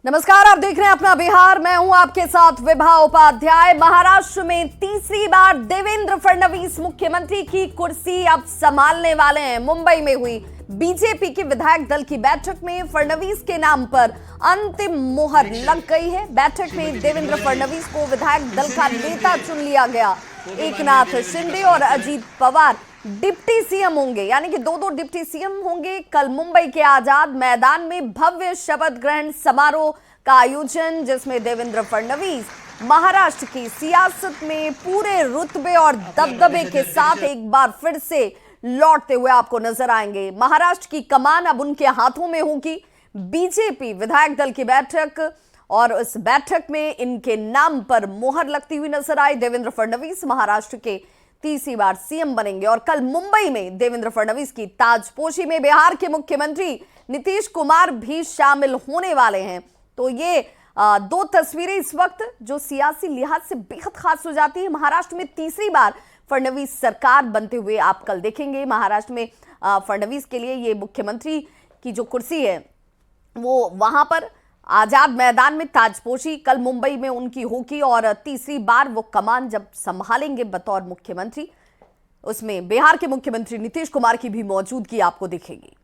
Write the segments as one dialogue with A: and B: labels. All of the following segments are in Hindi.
A: नमस्कार, आप देख रहे हैं अपना बिहार। मैं हूं आपके साथ विभा उपाध्याय। महाराष्ट्र में तीसरी बार देवेंद्र फडणवीस मुख्यमंत्री की कुर्सी अब संभालने वाले हैं। मुंबई में हुई बीजेपी के विधायक दल की बैठक में फडणवीस के नाम पर अंतिम मोहर लग गई है। बैठक में देवेंद्र फडणवीस को विधायक दल का नेता चुन लिया गया। एकनाथ शिंदे और अजीत पवार डिप्टी सीएम होंगे, यानी कि दो डिप्टी सीएम होंगे। कल मुंबई के आजाद मैदान में भव्य शपथ ग्रहण समारोह का आयोजन, जिसमें देवेंद्र फडणवीस महाराष्ट्र की सियासत में पूरे रुतबे और दबदबे के साथ एक बार फिर से लौटते हुए आपको नजर आएंगे। महाराष्ट्र की कमान अब उनके हाथों में होगी। बीजेपी विधायक दल की बैठक और उस बैठक में इनके नाम पर मोहर लगती हुई नजर आई। देवेंद्र फडणवीस महाराष्ट्र के तीसरी बार सीएम बनेंगे और कल मुंबई में देवेंद्र फडणवीस की ताजपोशी में बिहार के मुख्यमंत्री नीतीश कुमार भी शामिल होने वाले हैं। तो ये दो तस्वीरें इस वक्त जो सियासी लिहाज से बेहद खास हो जाती है। महाराष्ट्र में तीसरी बार फडणवीस सरकार बनते हुए आप कल देखेंगे। महाराष्ट्र में फडणवीस के लिए ये मुख्यमंत्री की जो कुर्सी है वो वहां पर आजाद मैदान में ताजपोशी कल मुंबई में उनकी होगी और तीसरी बार वो कमान जब संभालेंगे बतौर मुख्यमंत्री, उसमें बिहार के मुख्यमंत्री नीतीश कुमार की भी मौजूदगी आपको दिखेगी।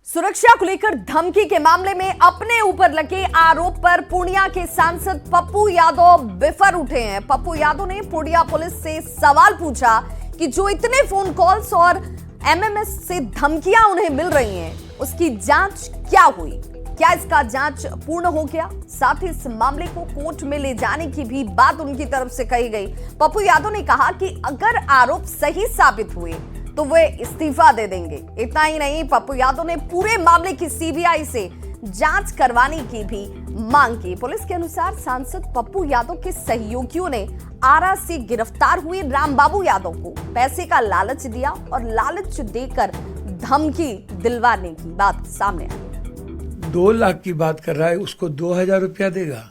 A: सुरक्षा को लेकर धमकी के मामले में अपने ऊपर लगे आरोप पर पूर्णिया के सांसद पप्पू यादव बिफर उठे हैं। पप्पू यादव ने पूर्णिया पुलिस से सवाल पूछा कि जो इतने फोन कॉल्स और एमएमएस से धमकियां उन्हें मिल रही हैं, उसकी जांच क्या हुई? क्या इसका जांच पूर्ण हो गया? साथ ही इस मामले को कोर्ट में ले जाने की भी बात उनकी तरफ से कही गई। पप्पू यादव ने कहा कि अगर आरोप सही साबित हुए तो वे इस्तीफा दे देंगे। इतना ही नहीं, पप्पू यादव ने पूरे मामले की सीबीआई से जांच करवाने की भी मांग की। पुलिस के अनुसार सांसद पप्पू यादव के सहयोगियों ने आरा से गिरफ्तार हुए रामबाबू यादव को पैसे का लालच दिया और लालच देकर धमकी दिलवाने की बात सामने आई।
B: 2 लाख की बात कर रहा है, उसको 2000 रुपया देगा।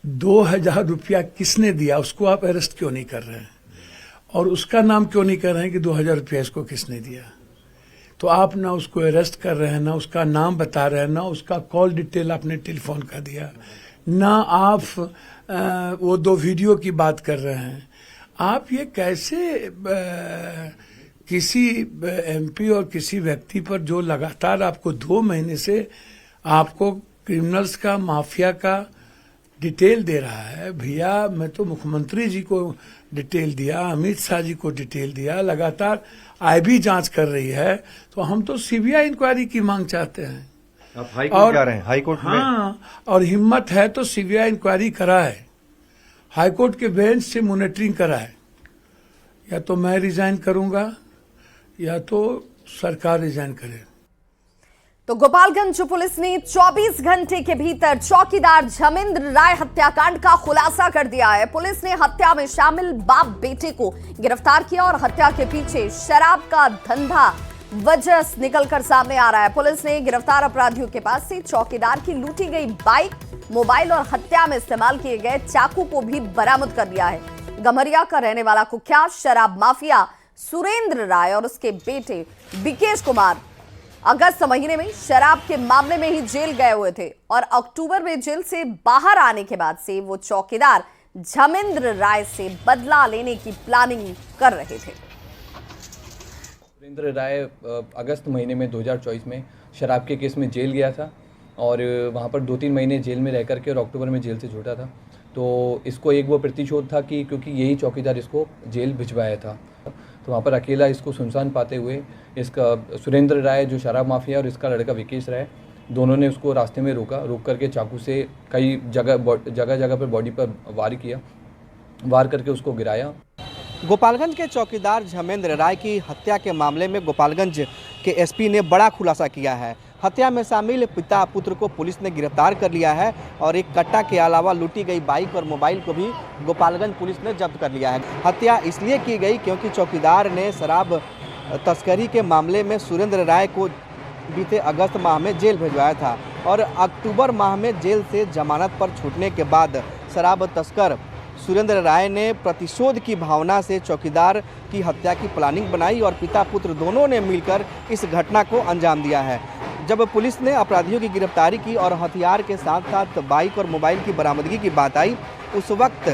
B: 2000 रुपया किसने दिया, उसको आप अरेस्ट क्यों नहीं कर रहे हैं? और उसका नाम क्यों नहीं कर रहे हैं कि 2000 रुपया इसको किसने दिया? तो आप ना उसको अरेस्ट कर रहे हैं, ना उसका नाम बता रहे हैं, ना उसका कॉल डिटेल आपने टेलीफोन का दिया, ना आप वो 2 वीडियो की बात कर रहे हैं। आप ये कैसे किसी एमपी और किसी व्यक्ति पर जो लगातार आपको 2 महीने से आपको क्रिमिनल्स का, माफिया का डिटेल दे रहा है। भैया, मैं तो मुख्यमंत्री जी को डिटेल दिया, अमित शाह जी को डिटेल दिया, लगातार आईबी जांच कर रही है। तो हम तो सीबीआई इंक्वायरी की मांग चाहते हैं।
C: आप हाई कोर्ट जा रहे हैं? हाई कोर्ट में?
B: हाँ, और हिम्मत है तो सीबीआई इंक्वायरी कराए, हाई कोर्ट के बेंच से मॉनिटरिंग कराए। या तो मैं रिजाइन करूंगा या तो सरकार रिजाइन करे।
A: तो गोपालगंज पुलिस ने 24 घंटे के भीतर चौकीदार झमेंद्र राय हत्याकांड का खुलासा कर दिया है। पुलिस ने हत्या में शामिल बाप बेटे को गिरफ्तार किया और हत्या के पीछे शराब का धंधा वजह निकलकर सामने आ रहा है। पुलिस ने गिरफ्तार अपराधियों के पास से चौकीदार की लूटी गई बाइक, मोबाइल और हत्या में इस्तेमाल किए गए चाकू को भी बरामद कर लिया है। गम्हरिया का रहने वाला कुख्यात शराब माफिया सुरेंद्र राय और उसके बेटे विकेश कुमार अगस्त महीने में शराब के मामले में ही जेल गए हुए थे और अक्टूबर में जेल से बाहर आने के बाद से वो चौकीदार झमेंद्र राय से बदला लेने की प्लानिंग कर रहे थे।
D: सुरेंद्र राय अगस्त महीने में 2024 में शराब के केस में जेल गया था और वहाँ पर 2-3 महीने जेल में रह करके और अक्टूबर में जेल से छूटा था। तो इसको एक वो प्रतिशोध था कि क्योंकि यही चौकीदार इसको जेल भिजवाया था, तो वहाँ पर अकेला इसको सुनसान पाते हुए इसका सुरेंद्र राय जो शराब माफिया और इसका लड़का विकेश राय, दोनों ने उसको रास्ते में रोक करके चाकू से कई जगह पर बॉडी पर वार करके उसको गिराया।
E: गोपालगंज के चौकीदार झमेंद्र राय की हत्या के मामले में गोपालगंज के एसपी ने बड़ा खुलासा किया है। हत्या में शामिल पिता पुत्र को पुलिस ने गिरफ्तार कर लिया है और एक कट्टा के अलावा लूटी गई बाइक और मोबाइल को भी गोपालगंज पुलिस ने जब्त कर लिया है। हत्या इसलिए की गई क्योंकि चौकीदार ने शराब तस्करी के मामले में सुरेंद्र राय को बीते अगस्त माह में जेल भिजवाया था और अक्टूबर माह में जेल से जमानत पर छूटने के बाद शराब तस्कर सुरेंद्र राय ने प्रतिशोध की भावना से चौकीदार की हत्या की प्लानिंग बनाई और पिता पुत्र दोनों ने मिलकर इस घटना को अंजाम दिया है। जब पुलिस ने अपराधियों की गिरफ्तारी की और हथियार के साथ साथ बाइक और मोबाइल की बरामदगी की बात आई, उस वक्त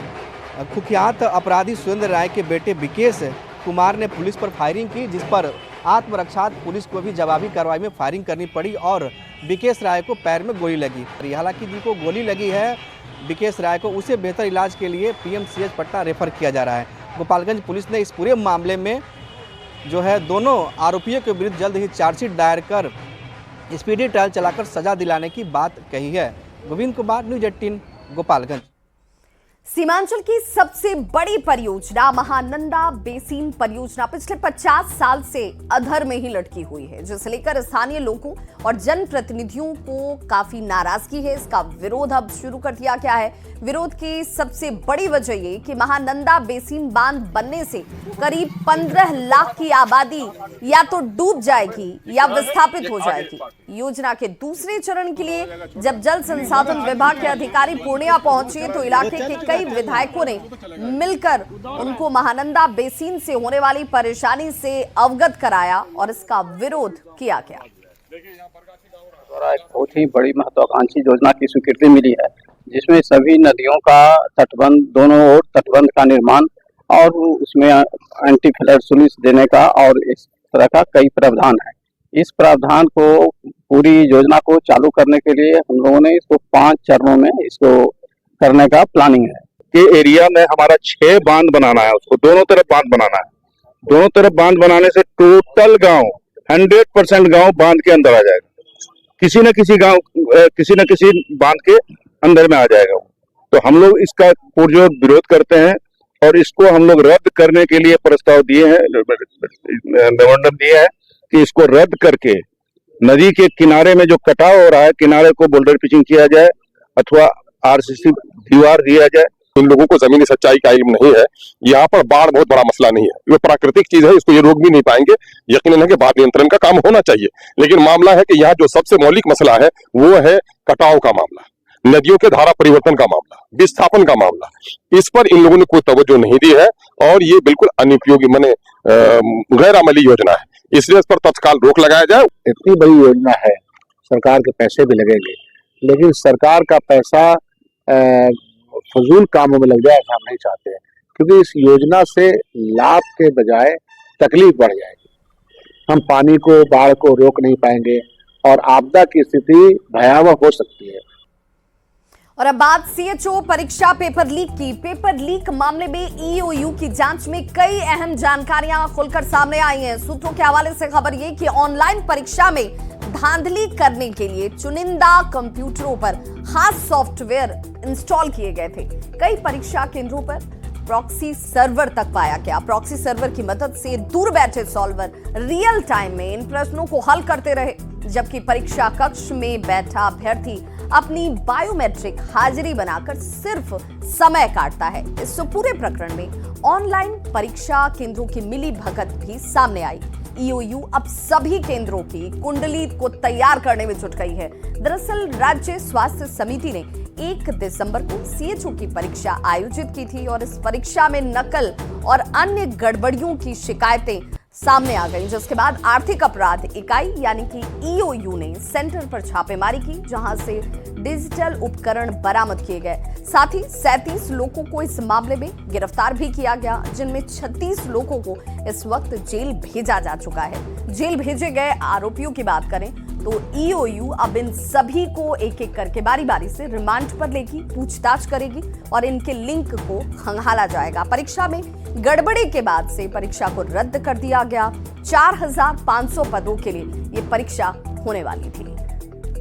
E: कुख्यात अपराधी सुरेंद्र राय के बेटे विकेश कुमार ने पुलिस पर फायरिंग की, जिस पर आत्मरक्षार्थ पुलिस को भी जवाबी कार्रवाई में फायरिंग करनी पड़ी और विकेश राय को पैर में गोली लगी। हालांकि जिनको गोली लगी है विकेश राय को, उसे बेहतर इलाज के लिए पीएमसीएच पटना रेफर किया जा रहा है। गोपालगंज पुलिस ने इस पूरे मामले में जो है दोनों आरोपियों के विरुद्ध जल्द ही चार्जशीट दायर कर स्पीडी ट्रायल चलाकर सजा दिलाने की बात कही है। गोविंद कुमार, न्यूज़ 18, गोपालगंज।
A: सीमांचल की सबसे बड़ी परियोजना महानंदा बेसिन परियोजना पिछले 50 साल से अधर में ही लटकी हुई है, जिसे लेकर स्थानीय लोगों और जनप्रतिनिधियों को काफी नाराजगी है। इसका विरोध अब शुरू कर दिया गया है। विरोध की सबसे बड़ी वजह ये कि महानंदा बेसिन बांध बनने से करीब 15 लाख की आबादी या तो डूब जाएगी या विस्थापित हो जाएगी। योजना के दूसरे चरण के लिए जब जल संसाधन विभाग के अधिकारी पूर्णिया पहुंचे तो इलाके के कई विधायकों ने मिलकर उनको महानंदा बेसिन से होने वाली परेशानी से अवगत कराया और इसका विरोध किया गया।
F: एक बहुत ही बड़ी महत्वाकांक्षी योजना की स्वीकृति मिली है, जिसमें सभी नदियों का तटबंध, दोनों ओर तटबंध का निर्माण और उसमें एंटी फ्लड सुनिश्चित देने का और इस तरह का कई प्रावधान है। इस प्रावधान को, पूरी योजना को चालू करने के लिए हम लोगों ने इसको 5 चरणों में इसको करने का प्लानिंग है।
G: के एरिया में हमारा 6 बांध बनाना है, उसको दोनों तरफ बांध बनाना है। दोनों तरफ बांध बनाने से टोटल गांव 100% गांव बांध के अंदर आ जाएगा। किसी न किसी गांव किसी न किसी बांध के अंदर में आ जाएगा। तो हम लोग इसका पुरजोर विरोध करते हैं और इसको हम लोग रद्द करने के लिए प्रस्ताव दिए हैं, मेमोरेंडम दिए हैं कि इसको रद्द करके नदी के किनारे में जो कटाव हो रहा है, किनारे को बोल्डर पिचिंग किया जाए अथवा आरसीसी दीवार दिया जाए।
H: इन लोगों को जमीनी सच्चाई का इल्म नहीं है। यहाँ पर बाढ़ बहुत बड़ा मसला नहीं है, ये प्राकृतिक चीज है, इसको ये रोक भी नहीं पाएंगे। यकीनन है कि बाढ़ नियंत्रण का काम होना चाहिए, लेकिन मामला है कि यहाँ जो सबसे मौलिक मसला है वो है कटाव का मामला, नदियों के धारा परिवर्तन का मामला, विस्थापन का मामला। इस पर इन लोगों ने कोई तवज्जो नहीं दी है और ये बिल्कुल अनुपयोगी माने गैर अमली योजना है, इसलिए इस पर तत्काल रोक लगाया जाए।
I: इतनी बड़ी योजना है, सरकार के पैसे भी लगेंगे, लेकिन सरकार का पैसा फजूल कामों में लग जाए ऐसा हम नहीं चाहते हैं, क्योंकि इस योजना से लाभ के बजाय तकलीफ बढ़ जाएगी। हम पानी को, बाढ़ को रोक नहीं पाएंगे और आपदा की स्थिति भयावह हो सकती है।
A: और अब बात सीएचओ परीक्षा पेपर लीक की। पेपर लीक मामले में ईओयू की जांच में कई अहम जानकारियां खुलकर सामने आई हैं। सूत्रों के हवाले से खबर ये कि ऑनलाइन परीक्षा में धांधली करने के लिए चुनिंदा कंप्यूटरों पर खास सॉफ्टवेयर इंस्टॉल किए गए थे। कई परीक्षा केंद्रों पर प्रॉक्सी सर्वर तक पाया गया। प्रॉक्सी सर्वर की मदद से दूर बैठे सॉल्वर रियल टाइम में इन प्रश्नों को हल करते रहे, जबकि परीक्षा कक्ष में बैठा अभ्यर्थी अपनी बायोमेट्रिक हाजिरी बनाकर सिर्फ समय काटता है। इस पूरे प्रकरण में ऑनलाइन परीक्षा केंद्रों की मिली भगत भी सामने आई। ईओयू अब सभी केंद्रों की कुंडली को तैयार करने में जुट गई है। दरअसल राज्य स्वास्थ्य समिति ने 1 दिसंबर को सीएचओ की परीक्षा आयोजित की थी और इस परीक्षा में नकल और अन्य गड़बड़ियों की शिकायतें सामने आ गई, जिसके बाद आर्थिक अपराध इकाई यानी कि ईओयू ने सेंटर पर छापेमारी की, जहां से डिजिटल उपकरण बरामद किए गए। साथ ही 37 लोगों को इस मामले में गिरफ्तार भी किया गया, जिनमें 36 लोगों को इस वक्त जेल भेजा जा चुका है। जेल भेजे गए आरोपियों की बात करें तो ईओयू अब इन सभी को एक एक करके बारी बारी से रिमांड पर लेगी, पूछताछ करेगी और इनके लिंक को खंगाला जाएगा। परीक्षा में गड़बड़ी के बाद से परीक्षा को रद्द कर दिया गया। 4500 पदों के लिए ये परीक्षा होने वाली थी।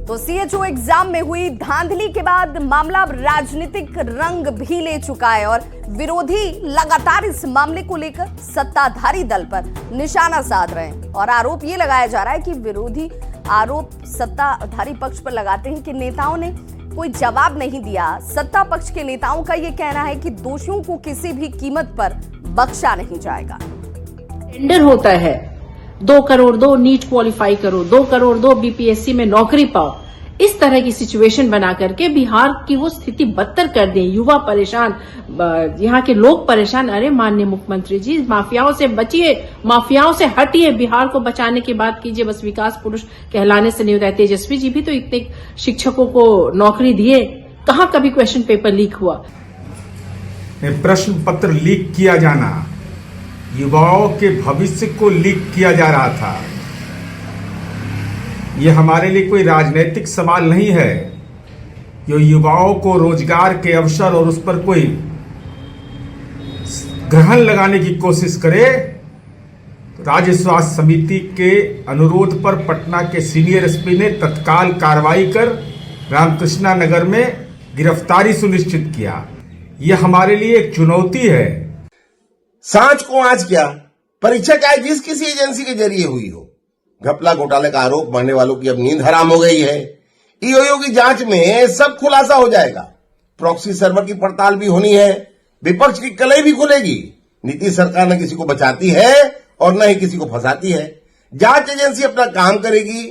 A: तो सीएचओ एग्जाम में हुई धांधली के बाद मामला राजनीतिक रंग भी ले चुका है और विरोधी लगातार इस मामले को लेकर सत्ताधारी दल पर निशाना साध रहे हैं और आरोप ये लगाया जा रहा है कि विरोधी आरोप सत्ताधारी पक्ष पर लगाते हैं कि नेताओं ने कोई जवाब नहीं दिया। सत्ता पक्ष के नेताओं का ये कहना है कि दोषियों को किसी भी कीमत पर बख्शा नहीं जाएगा।
J: टेंडर होता है, 2 करोड़ दो, नीट क्वालिफाई करो, 2 करोड़ दो, बीपीएससी में नौकरी पाओ। इस तरह की सिचुएशन बना करके बिहार की वो स्थिति बदतर कर दी। युवा परेशान, यहाँ के लोग परेशान। अरे माननीय मुख्यमंत्री जी, माफियाओं से बचिए, माफियाओं से हटिए, बिहार को बचाने की बात कीजिए। बस विकास पुरुष कहलाने से नहीं होता है। तेजस्वी जी भी तो इतने शिक्षकों को नौकरी दिए, कहाँ कभी क्वेश्चन पेपर लीक हुआ?
K: प्रश्न पत्र लीक किया जाना, युवाओं के भविष्य को लीक किया जा रहा था। ये हमारे लिए कोई राजनीतिक सवाल नहीं है। जो युवाओं को रोजगार के अवसर और उस पर कोई ग्रहण लगाने की कोशिश करे, तो राज्य स्वास्थ्य समिति के अनुरोध पर पटना के सीनियर एसपी ने तत्काल कार्रवाई कर रामकृष्णा नगर में गिरफ्तारी सुनिश्चित किया। यह हमारे लिए एक चुनौती है।
L: सांच को आज क्या, परीक्षा चाहे जिस किसी एजेंसी के जरिए हुई हो, घपला घोटाले का आरोप मरने वालों की अब नींद हराम हो गई है। ईओयू की जांच में सब खुलासा हो जाएगा। प्रॉक्सी सर्वर की पड़ताल भी होनी है। विपक्ष की कलई भी खुलेगी। नीतीश सरकार न किसी को बचाती है और न ही किसी को फंसाती है। जांच एजेंसी अपना काम करेगी।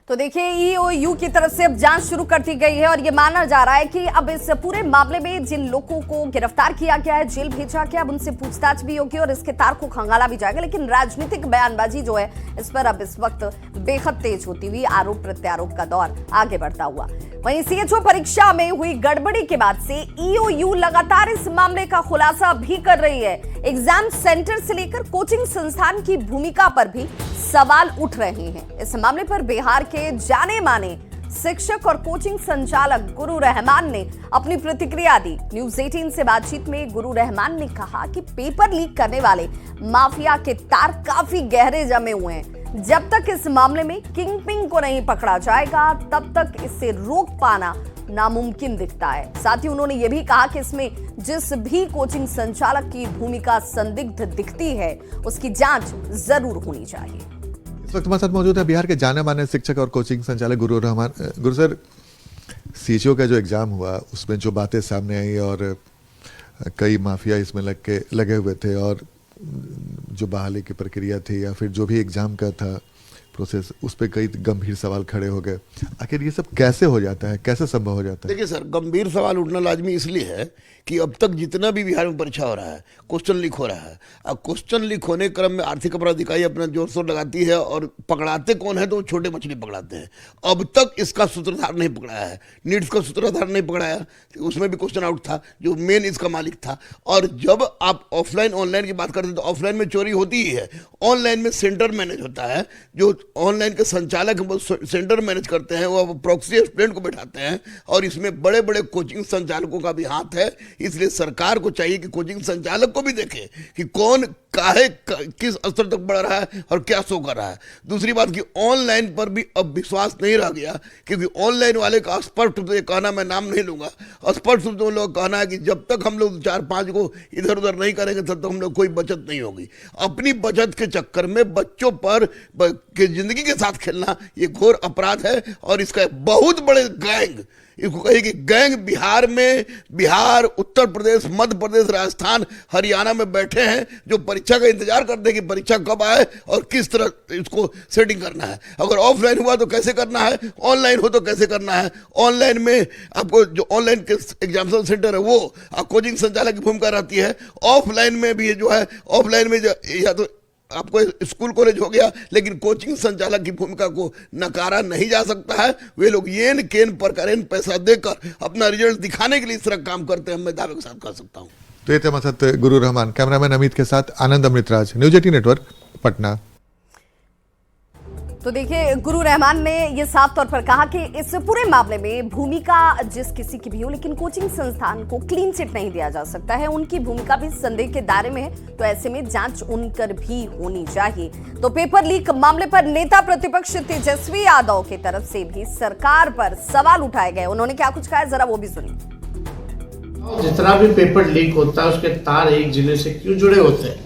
A: तो देखिए, ईओयू की तरफ से अब जांच शुरू कर दी गई है और ये माना जा रहा है कि अब इस पूरे मामले में जिन लोगों को गिरफ्तार किया गया है, जेल भेजा गया, अब उनसे पूछताछ भी होगी और इसके तार को खंगाला भी जाएगा। लेकिन राजनीतिक बयानबाजी जो है, इस पर अब इस वक्त बेहद तेज होती हुई आरोप प्रत्यारोप का दौर आगे बढ़ता हुआ। वहीं सीएचओ परीक्षा में हुई गड़बड़ी के बाद से ईओयू लगातार इस मामले का खुलासा भी कर रही है। एग्जाम सेंटर से लेकर कोचिंग संस्थान की भूमिका पर भी सवाल उठ रहे हैं। इस मामले पर बिहार के जाने माने शिक्षक और कोचिंग संचालक गुरु रहमान ने अपनी प्रतिक्रिया दी। न्यूज़ 18 से बातचीत में गुरु रहमान ने कहा कि पेपर लीक करने वाले माफिया के तार काफी गहरे जमे हुए हैं। जब तक इस मामले में किंगपिन को नहीं पकड़ा जाएगा, तब तक इसे रोक पाना नामुमकिन दिखता है। साथ ही उन्होंने यह भी कहा कि इसमें जिस भी कोचिंग संचालक की भूमिका संदिग्ध दिखती है, उसकी जांच जरूर होनी चाहिए।
M: इस वक्त हमारे साथ मौजूद है बिहार के जाने माने शिक्षक और कोचिंग संचालक गुरु रहमान। गुरु सर, सीएचओ का जो एग्जाम हुआ उसमें जो बातें सामने आई और कई माफिया इसमें लगे हुए थे और जो बहाली की प्रक्रिया थी या फिर जो भी एग्जाम का था प्रोसेस, उस पर कई गंभीर सवाल खड़े हो गए। आखिर ये सब कैसे हो जाता है, कैसे संभव हो जाता है?
L: देखिए सर, गंभीर सवाल उठना लाजमी इसलिए है कि अब तक जितना भी बिहार में परीक्षा हो रहा है, क्वेश्चन लीक हो रहा है। अब क्वेश्चन लीक होने क्रम में आर्थिक अपराध इकाई अपना जोर शोर लगाती है और पकड़ाते कौन है, तो वो छोटे मछली पकड़ाते हैं। अब तक इसका सूत्रधार नहीं पकड़ाया है। नीट्स का सूत्रधार नहीं पकड़ाया, उसमें भी क्वेश्चन आउट था, जो मेन इसका मालिक था। और जब आप ऑफलाइन ऑनलाइन की बात करते हैं तो ऑफलाइन में चोरी होती ही है, ऑनलाइन में सेंटर मैनेज होता है। जो ऑनलाइन के संचालक वो सेंटर मैनेज करते हैं, वो प्रॉक्सी स्टूडेंट को बैठाते हैं और इसमें बड़े बड़े कोचिंग संचालकों का भी हाथ है। इसलिए सरकार को चाहिए कि कोचिंग संचालक को भी देखे कि कौन काहे किस स्तर तक बढ़ रहा है और क्या शो कर रहा है। दूसरी बात कि ऑनलाइन पर भी अब विश्वास नहीं रह गया, क्योंकि ऑनलाइन वाले का स्पष्ट रूप से कहना, मैं नाम नहीं लूंगा, स्पष्ट रूप से उन लोग कहना है कि जब तक हम लोग 4-5 को इधर उधर नहीं करेंगे तब तक हम लोग कोई बचत नहीं होगी। अपनी बचत के चक्कर में बच्चों पर के जिंदगी के साथ खेलना ये घोर अपराध है और इसका बहुत बड़े गैंग, इसको कहिए कि गैंग बिहार में, बिहार, उत्तर प्रदेश, मध्य प्रदेश, राजस्थान, हरियाणा में बैठे हैं, जो परीक्षा का इंतजार करते हैं कि परीक्षा कब आए और किस तरह इसको सेटिंग करना है। अगर ऑफलाइन हुआ तो कैसे करना है, ऑनलाइन हो तो कैसे करना है। ऑनलाइन में आपको जो ऑनलाइन के एग्जामिनेशन सेंटर है वो कोचिंग संचालक की भूमिका रहती है। ऑफलाइन में भी जो है, ऑफलाइन में या तो आपको स्कूल कॉलेज हो गया, लेकिन कोचिंग संचालक की भूमिका को नकारा नहीं जा सकता है। वे लोग येन केन पर करें पैसा देकर अपना रिजल्ट दिखाने के लिए इस तरह काम करते हैं, मैं दावे के साथ कह सकता हूं।
M: तो ये थे हमारे साथ गुरु रहमान। कैमरामैन अमित के साथ आनंद अमृतराज, न्यूज़ 18 नेटवर्क, पटना।
A: तो देखिए, गुरु रहमान ने यह साफ तौर पर कहा कि इस पूरे मामले में भूमिका जिस किसी की भी हो, लेकिन कोचिंग संस्थान को क्लीन चिट नहीं दिया जा सकता है। उनकी भूमिका भी संदेह के दायरे में है, तो ऐसे में जांच उनकर भी होनी चाहिए। तो पेपर लीक मामले पर नेता प्रतिपक्ष तेजस्वी यादव की तरफ से भी सरकार पर सवाल उठाए गए। उन्होंने क्या कुछ कहा, जरा वो भी सुनिए।
N: जितना भी पेपर लीक होता है उसके तार एक जिले से क्यों जुड़े होते हैं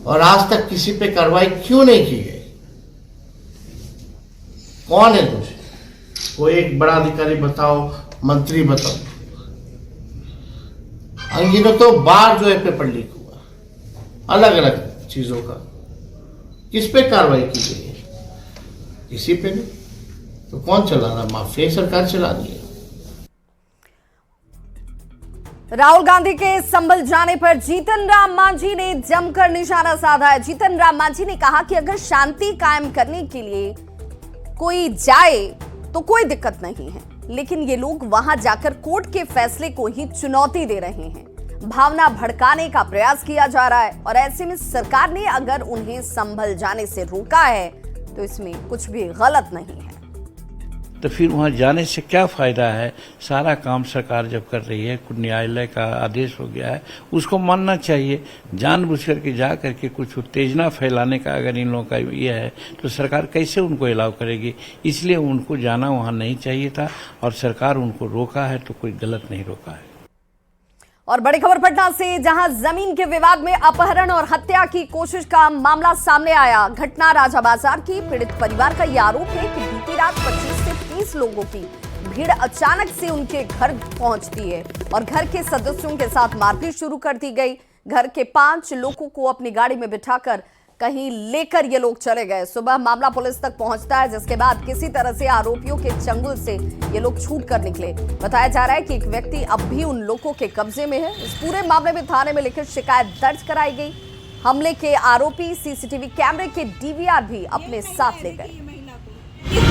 N: और आज तक किसी पे कार्रवाई क्यों नहीं की गई? कौन है दोषी? कोई एक बड़ा अधिकारी बताओ, मंत्री बताओ। अनगिनतों बार जो है पेपर लीक हुआ अलग अलग चीजों का, किस पे कार्रवाई की गई है? किसी पे नहीं। तो कौन चला रहा? माफिया सरकार चला रही है।
A: राहुल गांधी के संभल जाने पर जीतन राम मांझी ने जमकर निशाना साधा है। जीतन राम मांझी ने कहा कि अगर शांति कायम करने के लिए कोई जाए तो कोई दिक्कत नहीं है, लेकिन ये लोग वहां जाकर कोर्ट के फैसले को ही चुनौती दे रहे हैं। भावना भड़काने का प्रयास किया जा रहा है और ऐसे में सरकार ने अगर उन्हें संभल जाने से रोका है तो इसमें कुछ भी गलत नहीं है।
O: तो फिर वहाँ जाने से क्या फायदा है? सारा काम सरकार जब कर रही है, न्यायालय का आदेश हो गया है, उसको मानना चाहिए। जानबूझ करके जा करके कुछ उत्तेजना फैलाने का अगर इन लोगों का ये है तो सरकार कैसे उनको अलाउ करेगी? इसलिए उनको जाना वहाँ नहीं चाहिए था और सरकार उनको रोका है तो कोई गलत नहीं रोका है।
A: और बड़ी खबर पटना से, जहां जमीन के विवाद में अपहरण और हत्या की कोशिश का मामला सामने आया। घटना राजा बाजार की। पीड़ित परिवार का यह आरोप है कि बीती रात 25 से 30 लोगों की भीड़ अचानक से उनके घर पहुंचती है और घर के सदस्यों के साथ मारपीट शुरू कर दी गई। घर के 5 लोगों को अपनी गाड़ी में बिठाकर कहीं लेकर ये लोग चले गए। सुबह मामला पुलिस तक पहुंचता है, जिसके बाद किसी तरह से आरोपियों के चंगुल से ये लोग छूट कर निकले। बताया जा रहा है कि एक व्यक्ति अब भी उन लोगों के कब्जे में है। इस पूरे मामले में थाने में लिखित शिकायत दर्ज कराई गई। हमले के आरोपी सीसीटीवी कैमरे के डीवीआर भी अपने साथ ले गए।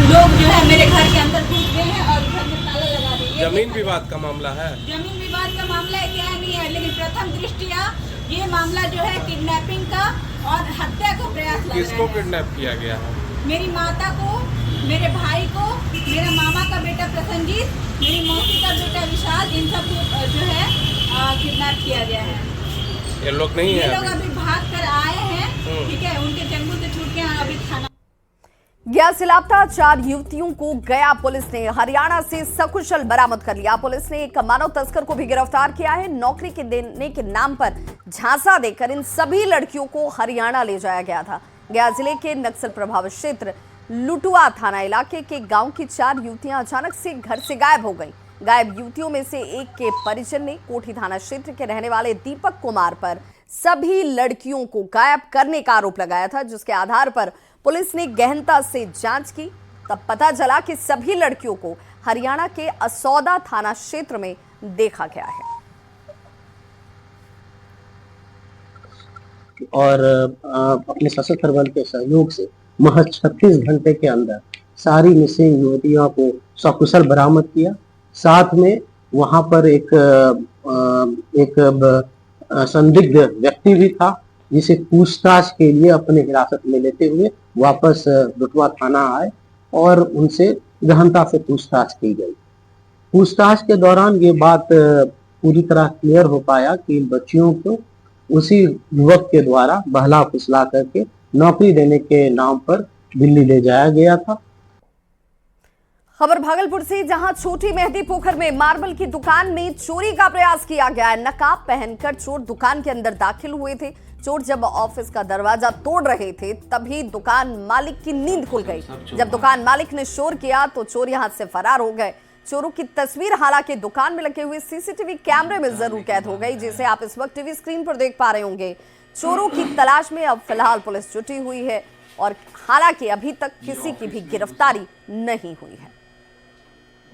P: लोग जो है मेरे घर के अंदर घुस गए हैं और घर में ताला लगा दिए।
Q: जमीन विवाद का मामला है।
P: जमीन विवाद का मामला है क्या नहीं है, लेकिन प्रथम दृष्टिया ये मामला जो है किडनैपिंग का और हत्या का प्रयास लग रहा है।
Q: किसको किडनैप किया गया है?
P: मेरी माता को, मेरे भाई को, मेरे मामा का बेटा प्रसन्नजीत, मेरी मौसी का बेटा विशाल, इन सब को जो है किडनैप किया गया है।
Q: ये लोग नहीं है,
P: ये लोग अभी भाग कर आए हैं। ठीक है, उनके जंगल से छूट के अभी थाना
A: गया से लापता 4 युवतियों को गया पुलिस ने हरियाणा से सकुशल बरामद कर लिया। पुलिस ने एक मानव तस्कर को भी गिरफ्तार किया है। नौकरी के देने के नाम पर झांसा देकर इन सभी लड़कियों को हरियाणा ले जाया गया था। गया जिले के नक्सल प्रभावित क्षेत्र लुटुआ थाना इलाके के गांव की 4 युवतियां अचानक से घर से गायब हो गईं। गायब युवतियों में से एक के परिजन ने कोठी थाना क्षेत्र के रहने वाले दीपक कुमार पर सभी लड़कियों को गायब करने का आरोप लगाया था, जिसके आधार पर पुलिस ने गहनता से जांच की। तब पता चला कि सभी लड़कियों को हरियाणा के असौदा थाना क्षेत्र में देखा गया है।
R: और अपने सशस्त्र बल के सहयोग से महज 36 घंटे के अंदर सारी मिसिंग युवतियों को सकुशल बरामद किया। साथ में वहां पर एक संदिग्ध व्यक्ति भी था, जिसे पूछताछ के लिए अपने हिरासत में लेते हुए वापस लुटवा थाना आए और उनसे गहनता से पूछताछ की गई। पूछताछ के दौरान ये बात पूरी तरह क्लियर हो पाया कि बच्चियों को उसी युवक के द्वारा बहला फुसला करके नौकरी देने के नाम पर दिल्ली ले जाया गया था।
A: खबर भागलपुर से, जहां छोटी मेहंदी पोखर में मार्बल की दुकान में चोरी का प्रयास किया गया है। नकाब पहनकर चोर दुकान के अंदर दाखिल हुए थे। चोर जब ऑफिस का दरवाजा तोड़ रहे थे तभी दुकान मालिक की नींद खुल गई। जब दुकान मालिक ने शोर किया तो चोर यहां से फरार हो गए। चोरों की तस्वीर हालांकि दुकान में लगे हुए सीसीटीवी कैमरे में जरूर कैद हो गई, जिसे आप इस वक्त टीवी स्क्रीन पर देख पा रहे होंगे। चोरों की तलाश में अब फिलहाल पुलिस जुटी हुई है और हालांकि अभी तक किसी की भी गिरफ्तारी नहीं हुई है।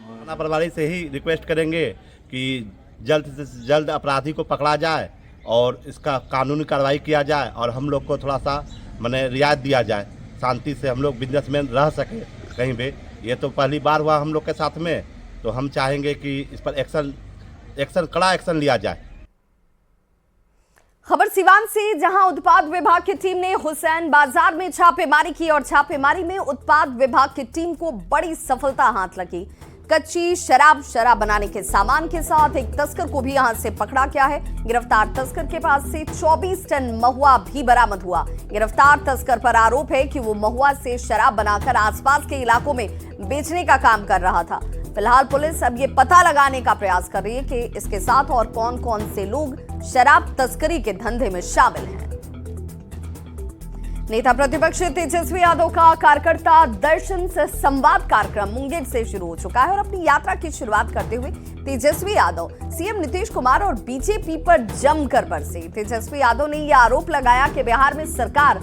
S: थाना प्रभारी से ही रिक्वेस्ट करेंगे कि जल्द से जल्द अपराधी को पकड़ा जाए और इसका कानूनी कार्रवाई किया जाए और हम लोग को थोड़ा सा माने रियायत दिया जाए, शांति से हम लोग बिजनेसमैन रह सके कहीं भी। ये तो पहली बार हुआ हम लोग के साथ में, तो हम चाहेंगे कि इस पर कड़ा एक्शन लिया जाए।
A: खबर सिवान से, जहां उत्पाद विभाग की टीम ने हुसैन बाजार में छापेमारी की और छापेमारी में उत्पाद विभाग की टीम को बड़ी सफलता हाथ लगी। कच्ची शराब बनाने के सामान के साथ एक तस्कर को भी यहां से पकड़ा गया है। गिरफ्तार तस्कर के पास से 24 टन महुआ भी बरामद हुआ। गिरफ्तार तस्कर पर आरोप है कि वो महुआ से शराब बनाकर आसपास के इलाकों में बेचने का काम कर रहा था। फिलहाल पुलिस अब ये पता लगाने का प्रयास कर रही है कि इसके साथ और कौन कौन से लोग शराब तस्करी के धंधे में शामिल हैं। नेता प्रतिपक्ष तेजस्वी यादव का कार्यकर्ता दर्शन से संवाद कार्यक्रम मुंगेर से शुरू हो चुका है और अपनी यात्रा की शुरुआत करते हुए तेजस्वी यादव सीएम नीतीश कुमार और बीजेपी पर जमकर बरसे। तेजस्वी यादव ने यह आरोप लगाया कि बिहार में सरकार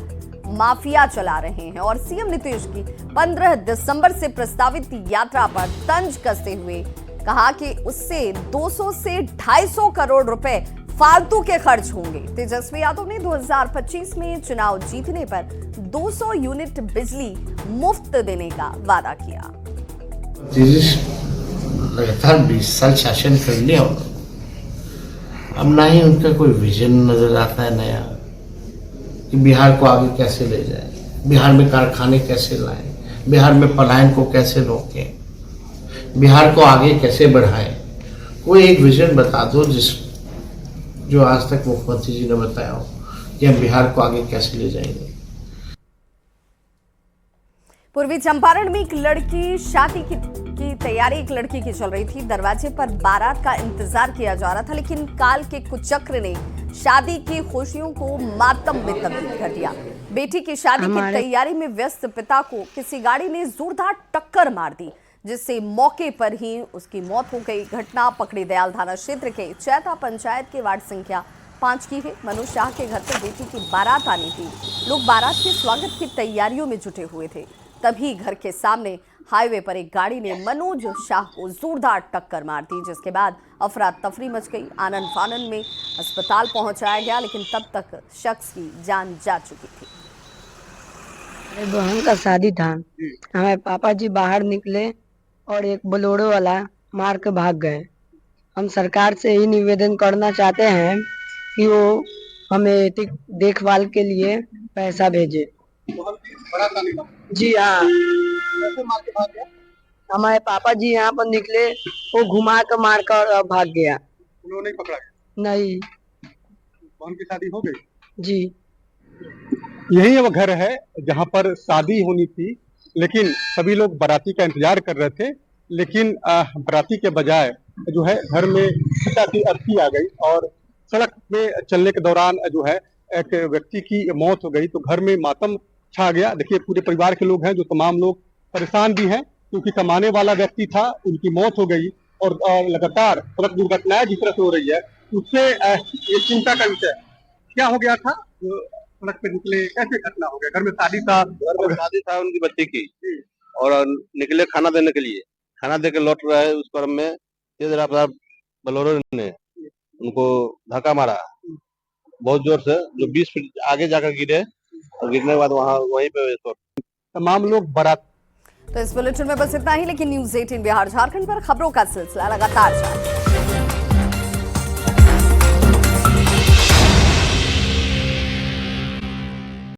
A: माफिया चला रहे हैं और सीएम नीतीश की 15 दिसंबर से प्रस्तावित यात्रा पर तंज कसते हुए कहा कि उससे 200 से 250 करोड़ रुपए फालतू के खर्च होंगे। तेजस्वी यादव ने 2025 में चुनाव जीतने पर 200 यूनिट बिजली मुफ्त देने का वादा किया।
N: लगातार 20 साल शासन कर लिया, अब ना ही उनका कोई विजन नजर आता है नया कि बिहार को आगे कैसे ले जाए, बिहार में कारखाने कैसे लाएं, बिहार में पलायन को कैसे रोकें, बिहार को आगे कैसे बढ़ाएं। कोई एक विजन बता दो जो आज तक मुख्यमंत्री जी ने बताया हो कि हम बिहार को आगे कैसे ले जाएंगे।
A: पूर्वी चंपारण में एक लड़की शादी की तैयारी एक लड़की की चल रही थी। दरवाजे पर बारात का इंतजार किया जा रहा था, लेकिन काल के कुचक्र ने शादी की खुशियों को मातम में तब्दील कर दिया। बेटी की शादी की तैयारी में व्यस्त पिता को किसी गाड़ी ने जोरदार टक्कर मार दी, जिससे मौके पर ही उसकी मौत हो गई। घटना पकड़ी दयाल थाना क्षेत्र के चैता पंचायत के वार्ड संख्या 5 की है। मनोज शाह के घर पर बेटी की बारात आनी थी। लोग बारात के स्वागत की तैयारियों में जुटे हुए थे। तभी घर के सामने हाईवे पर एक गाड़ी ने मनोज शाह को जोरदार टक्कर मार दी, जिसके बाद अफरा तफरी मच गई। आनन फानन में अस्पताल पहुंचाया गया, लेकिन तब तक शख्स की जान जा चुकी थी।
T: मेरे बहन का शादी था, हमारे पापा जी बाहर निकले और एक बोलेरो वाला मार के भाग गए। हम सरकार से ही निवेदन करना चाहते हैं कि वो हमें देखभाल के लिए पैसा भेजे। जी हाँ, हमारे पापा जी यहाँ पर निकले, वो घुमा कर मार कर भाग गया।
U: उन्होंने पकड़ा?
T: नहीं।
U: बहन की शादी हो गई?
T: जी।
U: यही वो घर है जहाँ पर शादी होनी थी, लेकिन सभी लोग बाराती का इंतजार कर रहे थे, लेकिन बाराती के बजाय जो है घर में पिता की अर्थी आ गई और सड़क में चलने के दौरान जो है एक व्यक्ति की मौत हो गई। तो घर में मातम छा गया। देखिए, पूरे परिवार के लोग हैं, जो तमाम लोग परेशान भी हैं, क्योंकि कमाने वाला व्यक्ति था, उनकी मौत हो गई और लगातार सड़क दुर्घटनाएं जिस तरह से हो रही है, उससे ये चिंता का विषय। क्या हो गया था जो सड़क पे निकले, कैसे घटना हो गया? घर में शादी था,
S: उनकी बच्ची की, और निकले खाना देने के लिए। खाना दे के लौट रहे उस क्रम में तेज रफ्तार बोलेरो ने उनको धक्का मारा बहुत जोर से, जो 20 फीट आगे जाकर गिरे और गिरने के बाद वहीं पे
U: तमाम लोग बारात।
A: तो इस बुलेटिन में बस इतना ही, लेकिन न्यूज़ 18 बिहार झारखंड पर खबरों का सिलसिला लगातार जारी।